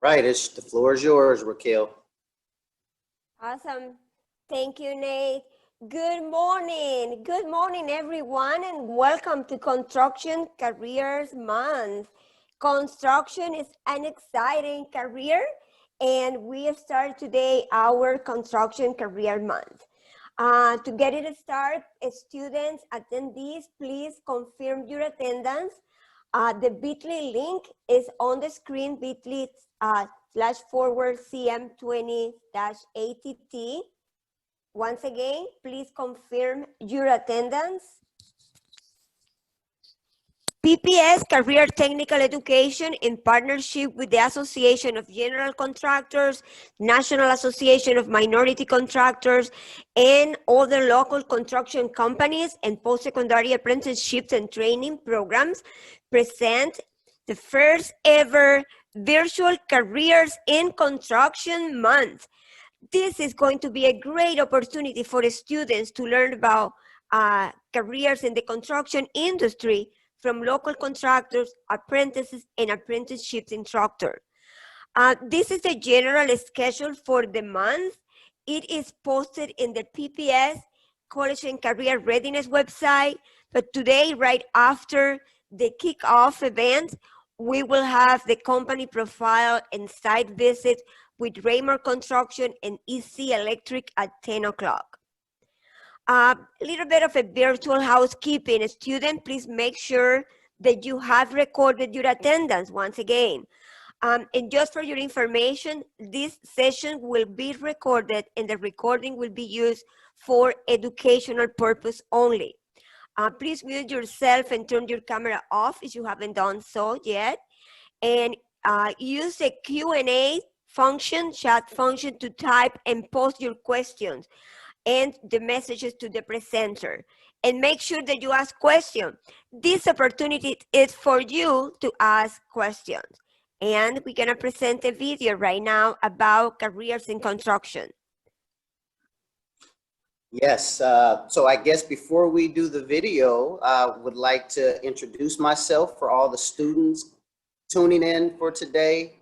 Right, the floor is yours, Raquel. Awesome. Thank you, Nate. Good morning. Good morning, everyone, and welcome to Construction Careers Month. Construction is an exciting career, and we have started today our Construction Career Month. To get it started, students, attendees, please confirm your attendance. The bit.ly link is on the screen, bit.ly /forward CM20-ATT. Once again, please confirm your attendance. PPS Career Technical Education, in partnership with the Association of General Contractors, National Association of Minority Contractors, and other local construction companies and post-secondary apprenticeships and training programs, present the first ever Virtual Careers in Construction Month. This is going to be a great opportunity for the students to learn about careers in the construction industry from local contractors, apprentices, and apprenticeships instructors. This is the general schedule for the month. It is posted in the PPS College and Career Readiness website. But today, right after the kickoff event, we will have the company profile and site visit with Raymore Construction and EC Electric at 10 o'clock. A little bit of a virtual housekeeping. Student, please make sure that you have recorded your attendance once again. And just for your information, this session will be recorded and the recording will be used for educational purpose only. Please mute yourself and turn your camera off if you haven't done so yet. And use the Q&A function, chat function, to type and post your questions and the messages to the presenter. And make sure that you ask questions. This opportunity is for you to ask questions. And we're gonna present a video right now about careers in construction. Yes, so I guess before we do the video, I would like to introduce myself for all the students tuning in for today.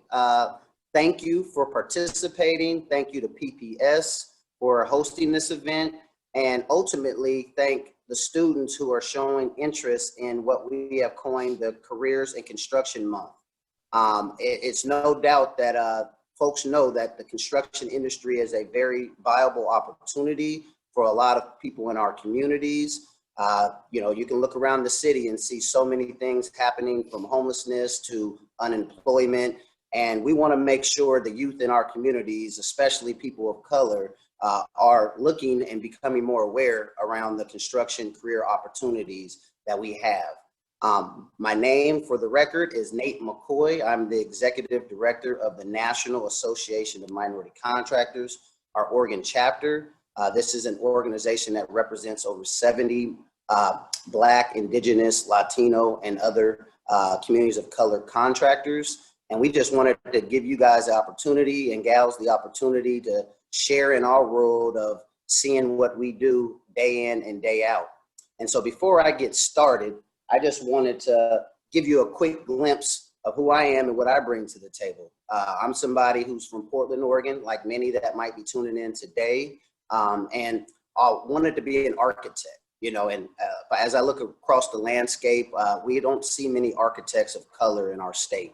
Thank you for participating. Thank you to PPS for hosting this event, and ultimately thank the students who are showing interest in what we have coined the Careers in Construction Month. It's no doubt that folks know that the construction industry is a very viable opportunity for a lot of people in our communities. You know, you can look around the city and see so many things happening, from homelessness to unemployment. And we want to make sure the youth in our communities, especially people of color, are looking and becoming more aware around the construction career opportunities that we have. My name, for the record, is Nate McCoy. I'm the Executive Director of the National Association of Minority Contractors, our Oregon chapter. This is an organization that represents over 70 Black, Indigenous, Latino, and other communities of color contractors. And we just wanted to give you guys the opportunity, and gals the opportunity, to share in our world of seeing what we do day in and day out. And so before I get started, I just wanted to give you a quick glimpse of who I am and what I bring to the table. I'm somebody who's from Portland, Oregon, like many that might be tuning in today. And I wanted to be an architect, you know, and as I look across the landscape, we don't see many architects of color in our state.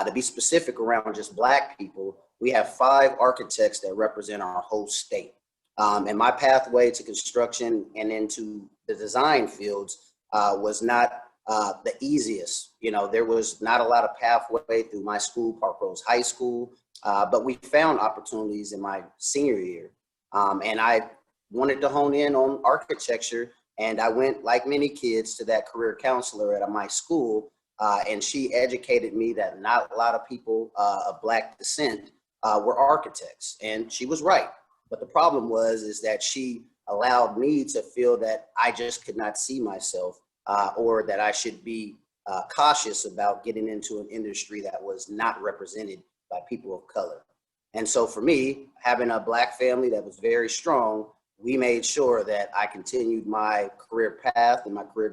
To be specific, around just Black people, we have 5 architects that represent our whole state. And my pathway to construction and into the design fields was not the easiest. You know, there was not a lot of pathway through my school, Park Rose High School, but we found opportunities in my senior year. And I wanted to hone in on architecture, and I went, like many kids, to that career counselor at my school, and she educated me that not a lot of people of Black descent were architects, and she was right. But the problem is that she allowed me to feel that I just could not see myself, or that I should be cautious about getting into an industry that was not represented by people of color. And so for me, having a Black family that was very strong, we made sure that I continued my career path and my career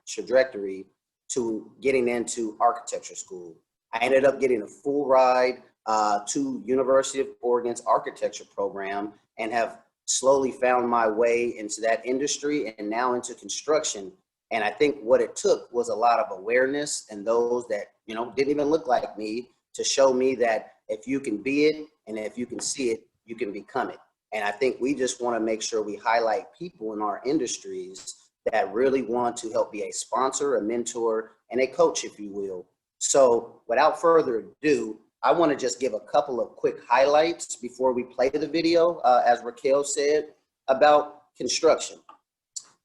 trajectory to getting into architecture school. I ended up getting a full ride to University of Oregon's architecture program and have slowly found my way into that industry and now into construction. And I think what it took was a lot of awareness and those that, you know, didn't even look like me to show me that if you can be it and if you can see it, you can become it. And I think we just want to make sure we highlight people in our industries that really want to help be a sponsor, a mentor, and a coach, if you will. So without further ado, I want to just give a couple of quick highlights before we play the video, as Raquel said, about construction.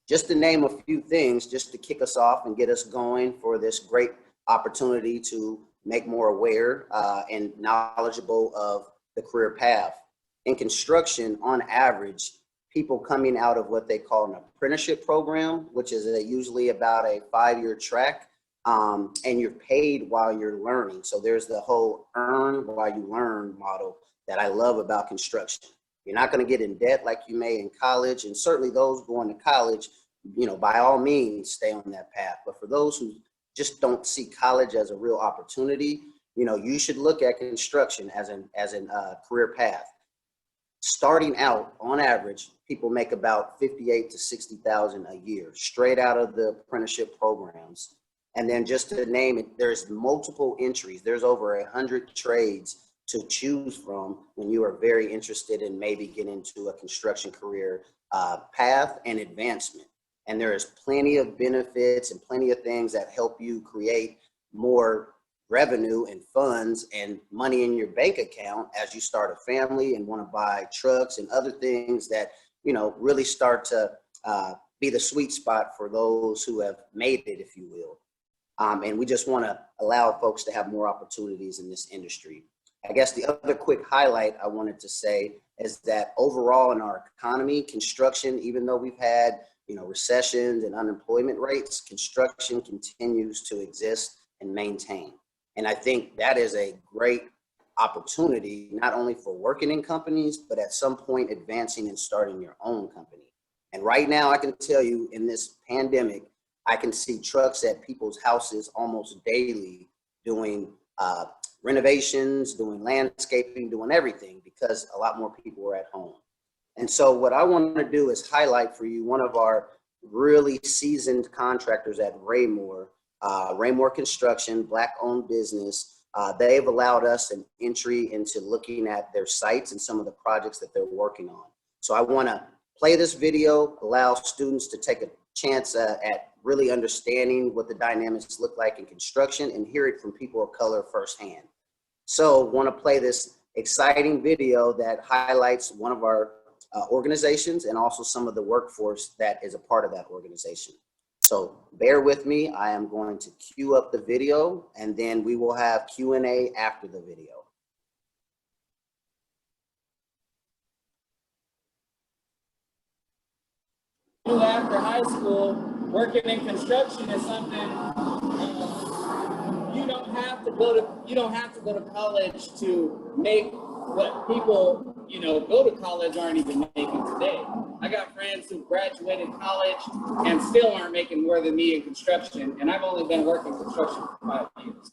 Just to name a few things, just to kick us off and get us going for this great opportunity to make more aware and knowledgeable of the career path. In construction, on average, people coming out of what they call an apprenticeship program, which is usually about a 5-year track, and you're paid while you're learning. So there's the whole earn while you learn model that I love about construction. You're not going to get in debt like you may in college, and certainly those going to college, you know, by all means, stay on that path. But for those who just don't see college as a real opportunity, you know, you should look at construction as an career path. Starting out, on average, people make about $58,000 to $60,000 a year straight out of the apprenticeship programs. And then just to name it, there's multiple entries. There's over 100 trades to choose from when you are very interested in maybe getting into a construction career path and advancement. And there is plenty of benefits and plenty of things that help you create more revenue and funds and money in your bank account as you start a family and want to buy trucks and other things that, you know, really start to be the sweet spot for those who have made it, if you will. And we just want to allow folks to have more opportunities in this industry. I guess the other quick highlight I wanted to say is that overall in our economy, construction, even though we've had, you know, recessions and unemployment rates, construction continues to exist and maintain. And I think that is a great opportunity, not only for working in companies, but at some point advancing and starting your own company. And right now I can tell you in this pandemic, I can see trucks at people's houses almost daily doing renovations, doing landscaping, doing everything because a lot more people are at home. And so what I want to do is highlight for you one of our really seasoned contractors at Raymore Construction, Black-owned business. They've allowed us an entry into looking at their sites and some of the projects that they're working on. So I want to play this video, allow students to take a chance at really understanding what the dynamics look like in construction and hear it from people of color firsthand. So want to play this exciting video that highlights one of our organizations and also some of the workforce that is a part of that organization. So bear with me. I am going to cue up the video and then we will have Q&A after the video. After high school, working in construction is something you don't have to go to college to make what people, you know, go to college aren't even making today. I got friends who graduated college and still aren't making more than me in construction, and I've only been working construction for 5 years.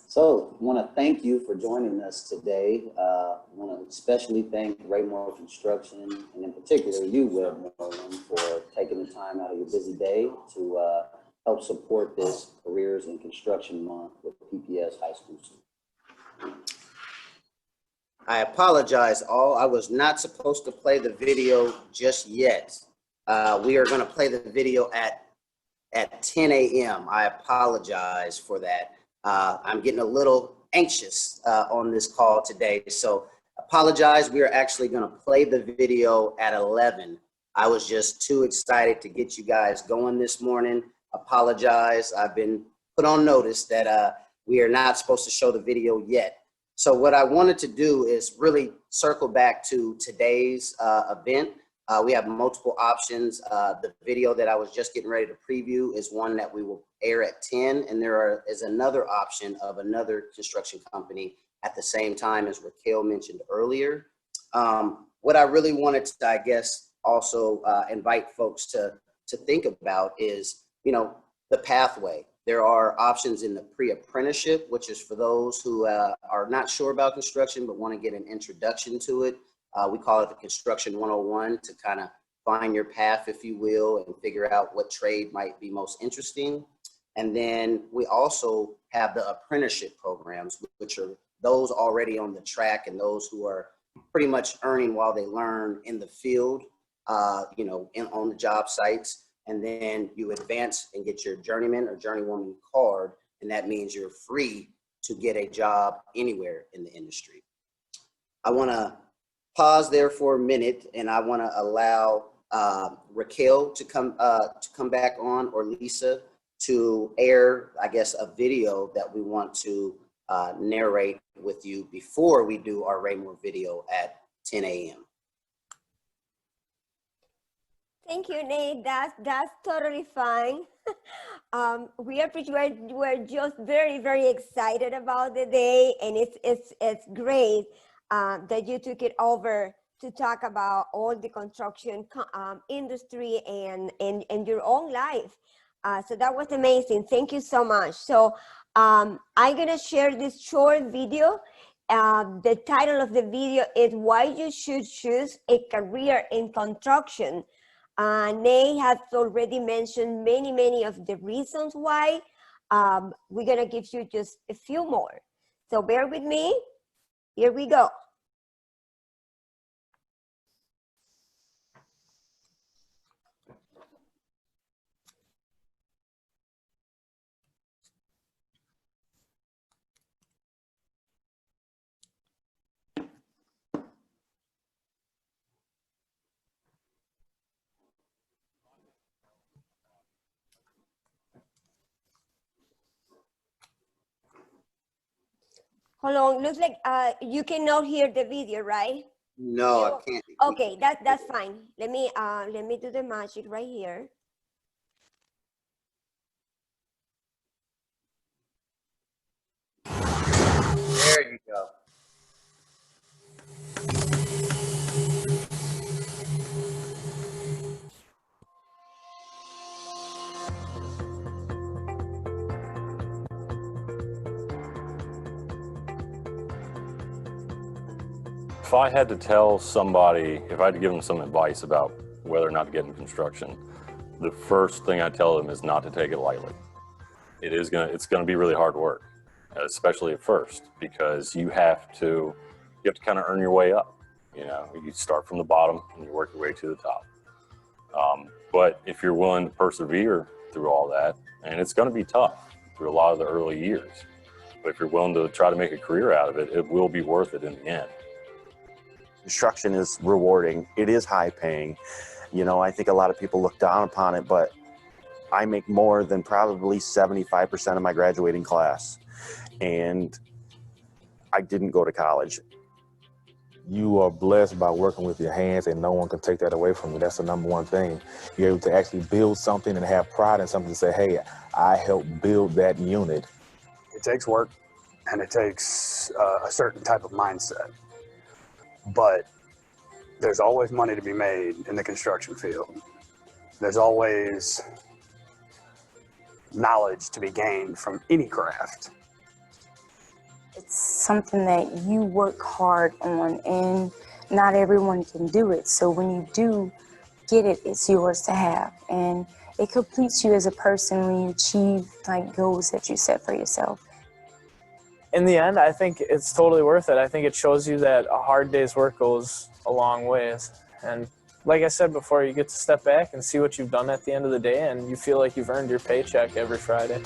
So I want to thank you for joining us today. I want to especially thank Raymore Construction, and in particular you, Webb Nolan, for taking the time out of your busy day to help support this Careers in Construction Month with PPS High School students. I apologize all. I was not supposed to play the video just yet. We are going to play the video at 10 a.m. I apologize for that. I'm getting a little anxious on this call today, so apologize. We are actually going to play the video at 11. I was just too excited to get you guys going this morning. Apologize. I've been put on notice that we are not supposed to show the video yet. So what I wanted to do is really circle back to today's event. We have multiple options. The video that I was just getting ready to preview is one that we will air at 10, and there is another option of another construction company at the same time, as Raquel mentioned earlier. What I really wanted to, I guess, also invite folks to think about is, the pathway. There are options in the pre-apprenticeship, which is for those who are not sure about construction but want to get an introduction to it. We call it the Construction 101, to kind of find your path, if you will, and figure out what trade might be most interesting. And then we also have the apprenticeship programs, which are those already on the track and those who are pretty much earning while they learn in the field, on the job sites. And then you advance and get your journeyman or journeywoman card, and that means you're free to get a job anywhere in the industry. I want to pause there for a minute, and I want to allow Raquel to come back on, or Lisa, to air, I guess, a video that we want to narrate with you before we do our Raymore video at 10 a.m. Thank you, Nate. That's totally fine. We're just very, very excited about the day, and it's great that you took it over to talk about all the construction industry and your own life. So that was amazing. Thank you so much. So I'm gonna share this short video. The title of the video is "Why You Should Choose a Career in Construction." Nate has already mentioned many of the reasons why. We're gonna give you just a few more. So bear with me. Here we go. Hold on, looks like you cannot hear the video, right? No, I can't. Okay, that's fine. Let me do the magic right here. There you go. If I had to tell somebody, if I had to give them some advice about whether or not to get into construction, the first thing I tell them is not to take it lightly. It's gonna be really hard work, especially at first, because you have to kind of earn your way up. You start from the bottom and you work your way to the top. But if you're willing to persevere through all that, and it's gonna be tough through a lot of the early years, but if you're willing to try to make a career out of it, it will be worth it in the end. Construction is rewarding. It is high paying. I think a lot of people look down upon it, but I make more than probably 75% of my graduating class. And I didn't go to college. You are blessed by working with your hands, and no one can take that away from you. That's the number one thing. You're able to actually build something and have pride in something to say, hey, I helped build that unit. It takes work, and it takes a certain type of mindset. But there's always money to be made in the construction field. There's always knowledge to be gained from any craft. It's something that you work hard on, and not everyone can do it. So when you do get it, it's yours to have. And it completes you as a person when you achieve goals that you set for yourself. In the end, I think it's totally worth it. I think it shows you that a hard day's work goes a long ways. And like I said before, you get to step back and see what you've done at the end of the day, and you feel like you've earned your paycheck every Friday.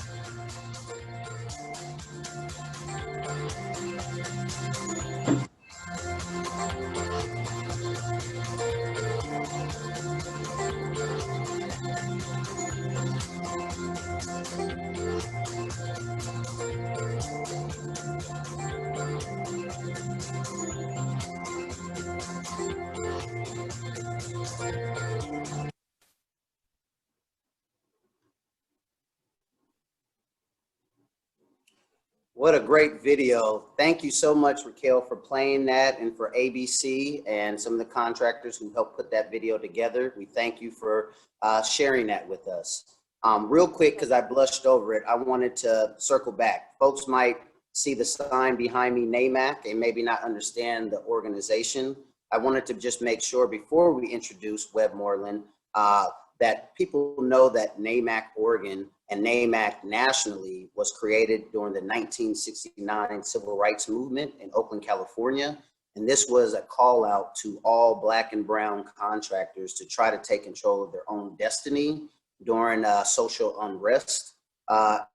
What a great video. Thank you so much, Raquel, for playing that, and for ABC and some of the contractors who helped put that video together. We thank you for sharing that with us. Real quick, because I blushed over it, I wanted to circle back. Folks might see the sign behind me, NAMAC, and maybe not understand the organization. I wanted to just make sure before we introduce Webb Moreland that people know that NAMAC Oregon and NAMAC nationally was created during the 1969 Civil Rights Movement in Oakland, California. And this was a call out to all Black and brown contractors to try to take control of their own destiny during social unrest.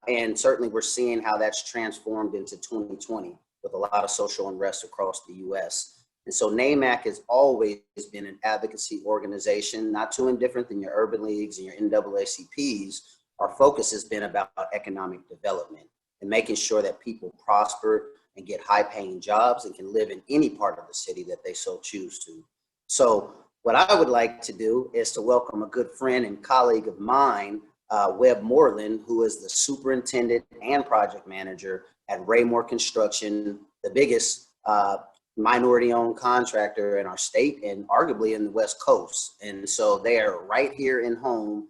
And certainly we're seeing how that's transformed into 2020 with a lot of social unrest across the US. And so NAMAC has always been an advocacy organization, not too indifferent than your urban leagues and your NAACPs. Our focus has been about economic development and making sure that people prosper and get high paying jobs and can live in any part of the city that they so choose to. So what I would like to do is to welcome a good friend and colleague of mine, Webb Moreland, who is the superintendent and project manager at Raymore Construction, the biggest minority-owned contractor in our state and arguably in the West Coast. And so they are right here in home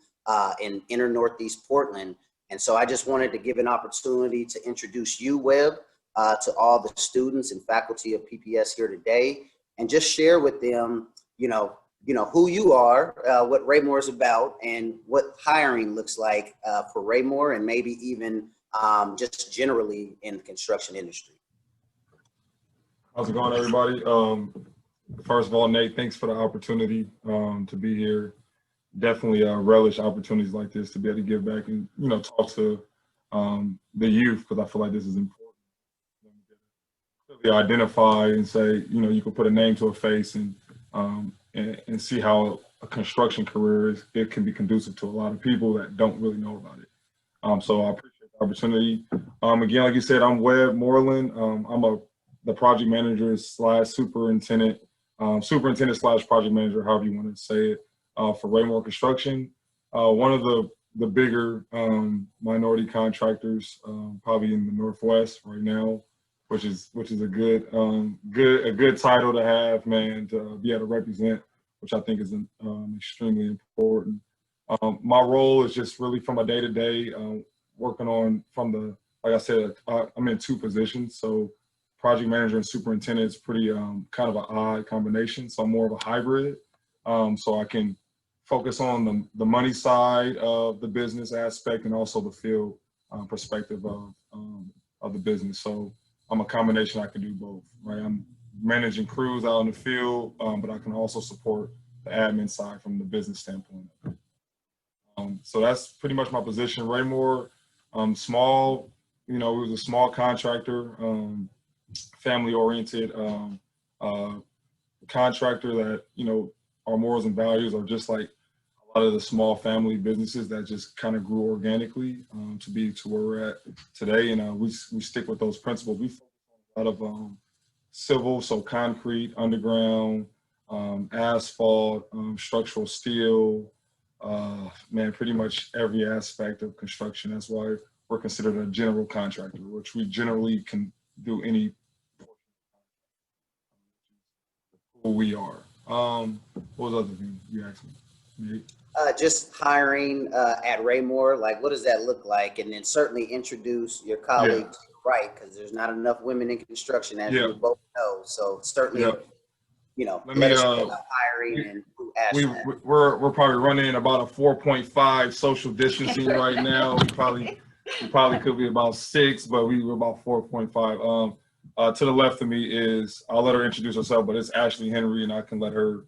in inner Northeast Portland. And so I just wanted to give an opportunity to introduce you, Webb, to all the students and faculty of PPS here today, and just share with them, who you are, what Raymore is about, and what hiring looks like for Raymore, and maybe even just generally in the construction industry. How's it going, everybody? First of all, Nate, thanks for the opportunity to be here. Definitely relish opportunities like this to be able to give back and, talk to the youth, because I feel like this is important. Really identify and say, you can put a name to a face and see how a construction career it can be conducive to a lot of people that don't really know about it. So I appreciate the opportunity. Again, like you said, I'm Webb Moreland. I'm the project manager / superintendent / project manager, however you want to say it, for Raymore Construction. One of the bigger minority contractors, probably in the Northwest right now, which is a good title to have, man, to be able to represent, which I think is extremely important. My role is just really from a day-to-day working on like I said, I'm in 2 positions. So project manager and superintendent is pretty kind of an odd combination. So I'm more of a hybrid. So I can focus on the money side of the business aspect and also the field perspective of the business. So I'm a combination. I can do both, right? I'm managing crews out in the field, but I can also support the admin side from the business standpoint. So that's pretty much my position. Raymore, small, it was a small contractor, family-oriented contractor that, our morals and values are just like a lot of the small family businesses that just kind of grew organically to be to where we're at today. And we stick with those principles. We focus on a lot of civil, so concrete, underground, asphalt, structural steel, pretty much every aspect of construction. That's why we're considered a general contractor, which we generally can do any who we are. What was the other thing you asked me, Nate? Just hiring at Raymore, like what does that look like? And then certainly introduce your colleagues, right? Because there's not enough women in construction, as you both know. So certainly, let us know about hiring and who asked that. We're probably running about a 4.5 social distancing right now. We probably could be about 6, but we were about 4.5. To the left of me is, I'll let her introduce herself, but it's Ashley Henry, and I can let her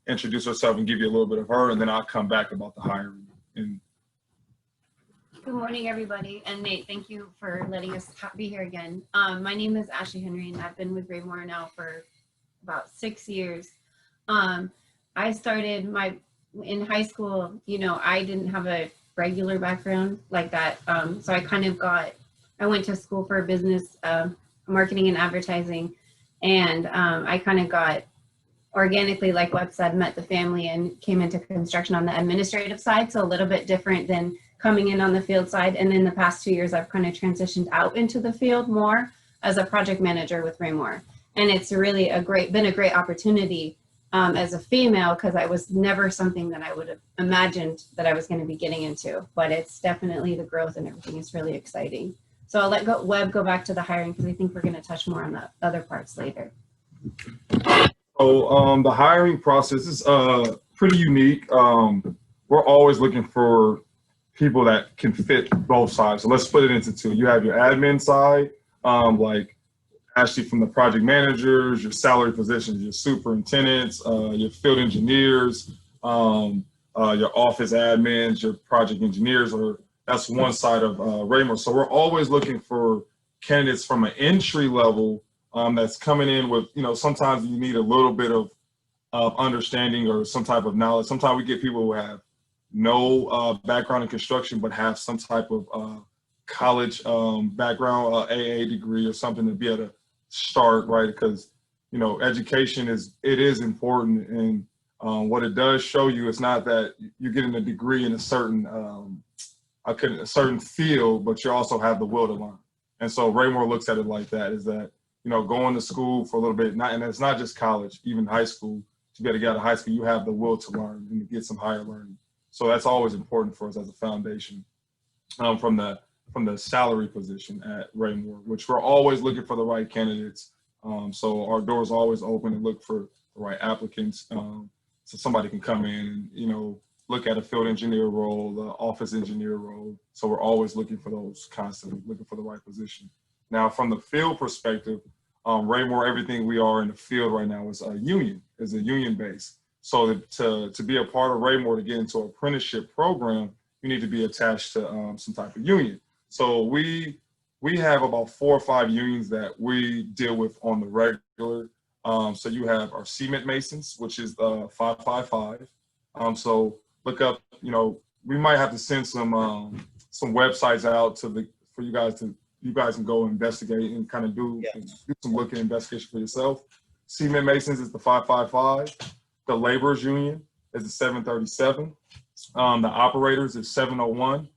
introduce herself and give you a little bit of her, and then I'll come back about the hiring. Good morning, everybody. And Nate, thank you for letting us be here again. My name is Ashley Henry, and I've been with Raymore now for about 6 years. I started in high school, I didn't have a regular background like that. So I went to school for business, marketing and advertising. And I kind of got organically, like Webb said, met the family and came into construction on the administrative side. So a little bit different than coming in on the field side. And in the past 2 years, I've kind of transitioned out into the field more as a project manager with Raymore. And it's really been a great opportunity as a female, because I was never something that I would have imagined that I was going to be getting into. But it's definitely the growth and everything is really exciting. So I'll let Webb go back to the hiring, because I think we're going to touch more on the other parts later. So the hiring process is pretty unique. We're always looking for people that can fit both sides. So let's split it into two. You have your admin side, like actually from the project managers, your salary positions, your superintendents, your field engineers, your office admins, your project engineers, or that's one side of Raymore. So we're always looking for candidates from an entry level that's coming in with, sometimes you need a little bit of understanding or some type of knowledge. Sometimes we get people who have no background in construction, but have some type of college background, AA degree or something to be able to start, right? Because, education is important. And what it does show you, it's not that you're getting a degree in a certain field, but you also have the will to learn. And so Raymore looks at it like that, is that, going to school for a little bit, and it's not just college, even high school, to be able to get out of high school, you have the will to learn and to get some higher learning. So that's always important for us as a foundation from the salary position at Raymore, which we're always looking for the right candidates. So our doors are always open and look for the right applicants. So somebody can come in and, look at a field engineer role, the office engineer role. So we're always looking for those, constantly looking for the right position. Now, from the field perspective, Raymore, everything we are in the field right now is a union base. So to be a part of Raymore, to get into an apprenticeship program, you need to be attached to some type of union. So we have about 4 or 5 unions that we deal with on the regular. So you have our cement masons, which is 555. So look up, we might have to send some websites out for you guys to. You guys can go investigate and kind of do some look and investigation for yourself. Cement Masons is the 555. The Laborers Union is the 737. The Operators is 701.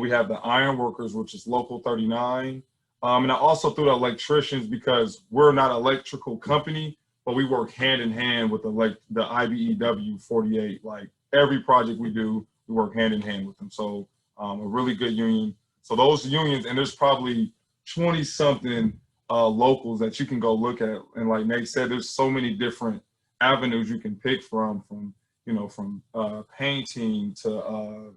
We have the Iron Workers, which is Local 39. And I also threw the Electricians because we're not an electrical company, but we work hand in hand with the IBEW 48. Like every project we do, we work hand in hand with them. So a really good union. So those unions, and there's probably 20 something locals that you can go look at. And like Nate said, there's so many different avenues you can pick from painting to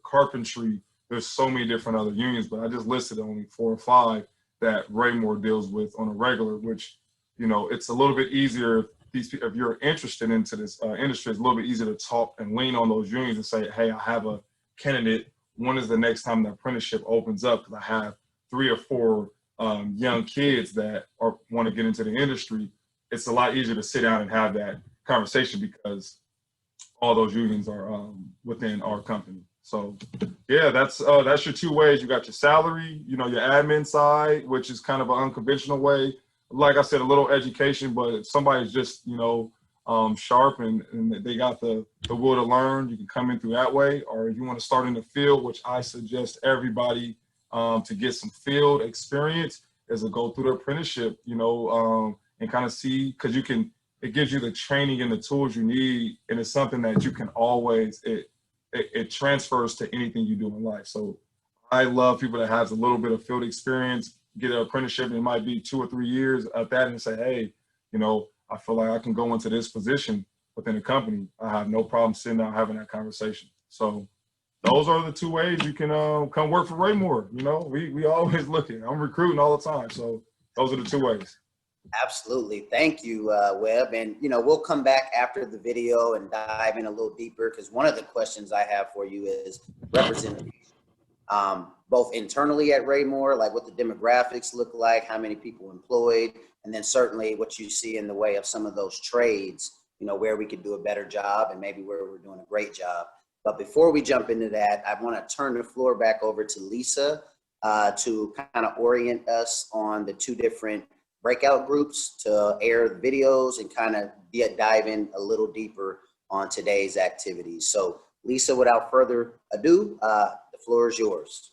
carpentry. There's so many different other unions, but I just listed only 4 or 5 that Raymore deals with on a regular, which, it's a little bit easier if you're interested into this industry, it's a little bit easier to talk and lean on those unions and say, hey, I have a candidate. When is the next time the apprenticeship opens up? Because I have 3 or 4 young kids that want to get into the industry. It's a lot easier to sit down and have that conversation because all those unions are within our company. So yeah, that's your 2 ways. You got your salary, your admin side, which is kind of an unconventional way. Like I said, a little education, but if somebody's just, sharp and they got the will to learn, you can come in through that way. Or if you want to start in the field, which I suggest everybody to get some field experience, is to go through the apprenticeship, and kind of see, because it gives you the training and the tools you need, and it's something that you can always, it transfers to anything you do in life. So I love people that has a little bit of field experience, get an apprenticeship, and it might be 2 or 3 years at that, and say, hey, I feel like I can go into this position within a company. I have no problem sitting down having that conversation. So those are the 2 ways you can come work for Raymore. We always looking. I'm recruiting all the time. So those are the 2 ways. Absolutely. Thank you, Webb. And, we'll come back after the video and dive in a little deeper, because one of the questions I have for you is representation, both internally at Raymore, like what the demographics look like, how many people employed, and then certainly what you see in the way of some of those trades, where we could do a better job and maybe where we're doing a great job. But before we jump into that, I want to turn the floor back over to Lisa to kind of orient us on the 2 different breakout groups to air the videos and kind of dive in a little deeper on today's activities. So Lisa, without further ado, the floor is yours.